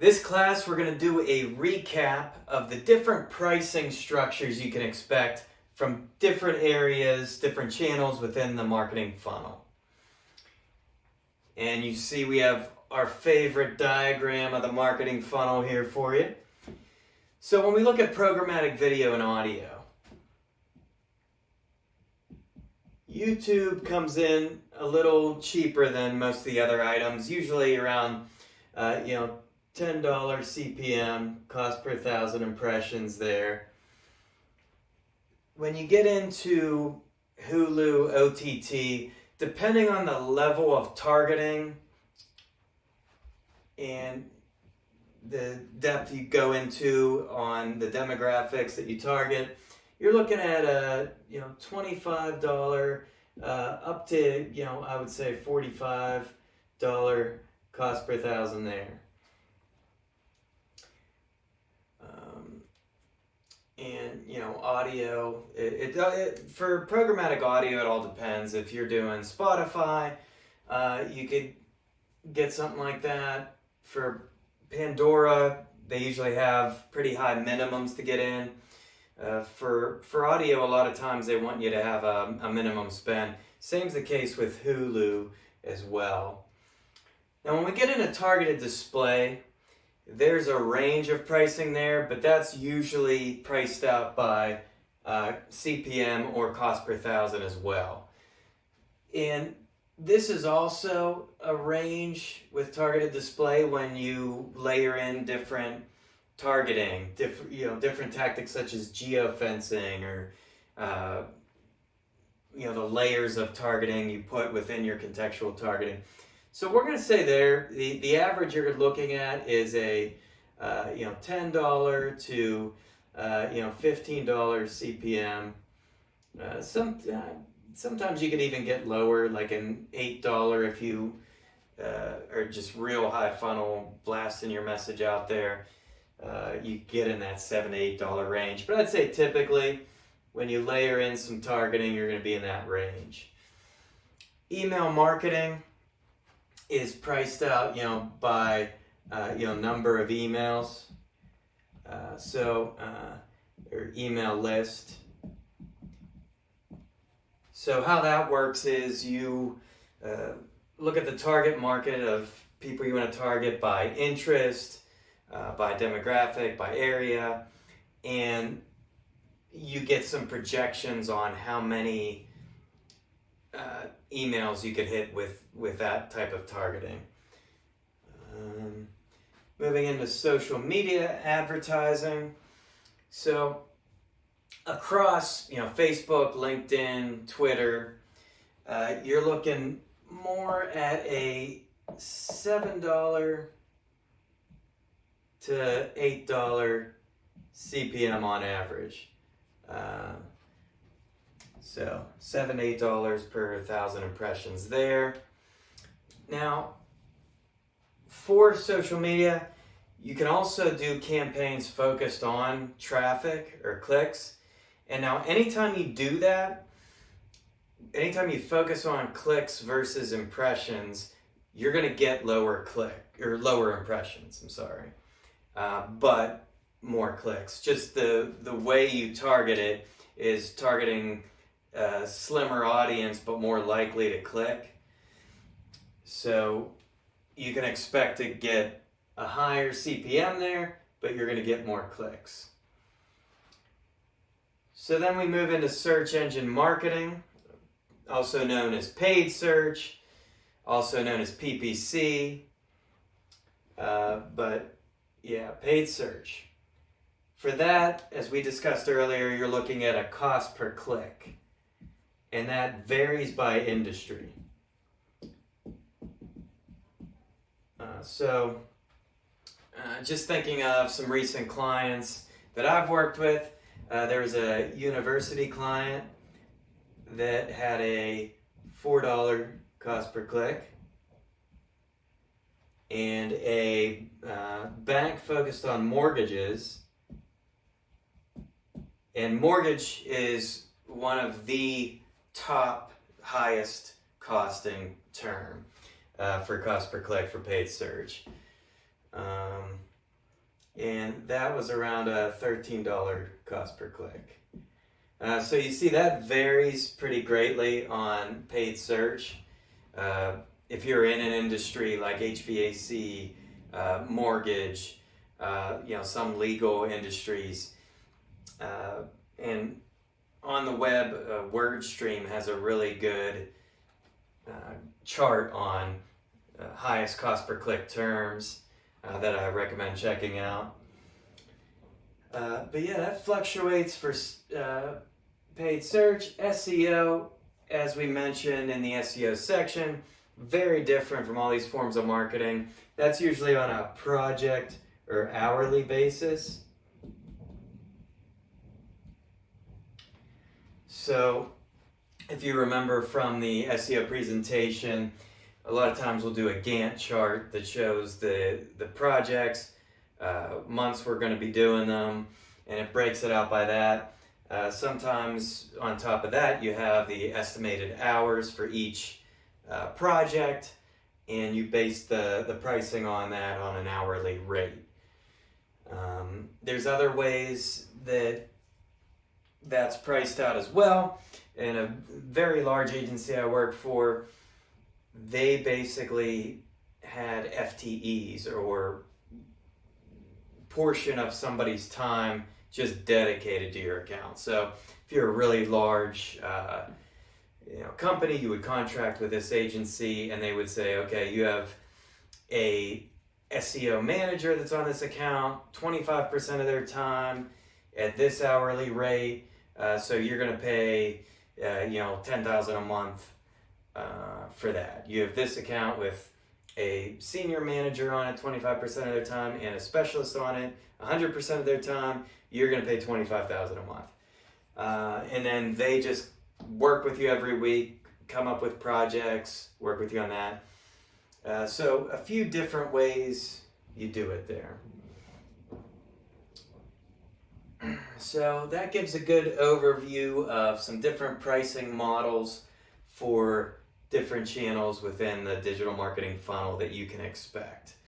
This class, we're going to do a recap of the different pricing structures you can expect from different areas, different channels within the marketing funnel. And you see we have our favorite diagram of the marketing funnel here for you. So when we look at programmatic video and audio, YouTube comes in a little cheaper than most of the other items, usually around $10 CPM, cost per 1,000 impressions there. When you get into Hulu, OTT, depending on the level of targeting and the depth you go into on the demographics that you target, you're looking at a $25 up to I would say $45 cost per 1,000 there. And audio, for programmatic audio, it all depends. If you're doing Spotify, you could get something like that. For Pandora, they usually have pretty high minimums to get in. For audio, a lot of times they want you to have a minimum spend. Same's the case with Hulu as well. Now when we get into targeted display, there's a range of pricing there, but that's usually priced out by CPM or cost per 1,000 as well. And this is also a range with targeted display when you layer in different targeting, different tactics such as geofencing or the layers of targeting you put within your contextual targeting. So we're going to say there, the average you're looking at is a $10 to $15 CPM. Sometimes you could even get lower, like an $8 if you are just real high funnel blasting your message out there. You get in that $7 to $8 range. But I'd say typically when you layer in some targeting, you're going to be in that range. Email marketing is priced out, by number of emails, or email list. So how that works is you look at the target market of people you want to target by interest, by demographic, by area, and you get some projections on how many emails you could hit with that type of targeting. Moving into social media advertising. So across Facebook, LinkedIn, Twitter, you're looking more at a $7 to $8 CPM on average. So $7 to $8 per 1,000 impressions there. Now, for social media, you can also do campaigns focused on traffic or clicks. And now anytime you do that, anytime you focus on clicks versus impressions, you're going to get lower impressions, but more clicks. Just the way you target it is targeting a slimmer audience, but more likely to click. So you can expect to get a higher CPM there, but you're going to get more clicks. So then we move into search engine marketing, also known as paid search, also known as PPC, paid search. For that, as we discussed earlier, you're looking at a cost per click, and that varies by industry. Just thinking of some recent clients that I've worked with, there was a university client that had a $4 cost per click, and a bank focused on mortgages. And mortgage is one of the top highest costing term for cost per click for paid search. and that was around a $13 cost per click. So you see that varies pretty greatly on paid search. If you're in an industry like HVAC, mortgage, some legal industries, and on the web, WordStream has a really good chart on highest cost per click terms that I recommend checking out. But yeah, that fluctuates for paid search. SEO, as we mentioned in the SEO section, very different from all these forms of marketing. That's usually on a project or hourly basis. So if you remember from the SEO presentation, a lot of times we'll do a Gantt chart that shows the projects, months we're going to be doing them, and it breaks it out by that. Sometimes on top of that, you have the estimated hours for each project, and you base the pricing on that on an hourly rate. There's other ways that's priced out as well. In a very large agency I worked for, they basically had FTEs, or portion of somebody's time just dedicated to your account. So if you're a really large company, you would contract with this agency and they would say, okay, you have a SEO manager that's on this account 25% of their time at this hourly rate, so you're going to pay $10,000 a month for that. You have this account with a senior manager on it 25% of their time and a specialist on it 100% of their time. You're going to pay $25,000 a month, and then they just work with you every week, come up with projects, work with you on that. So a few different ways you do it there. So that gives a good overview of some different pricing models for different channels within the digital marketing funnel that you can expect.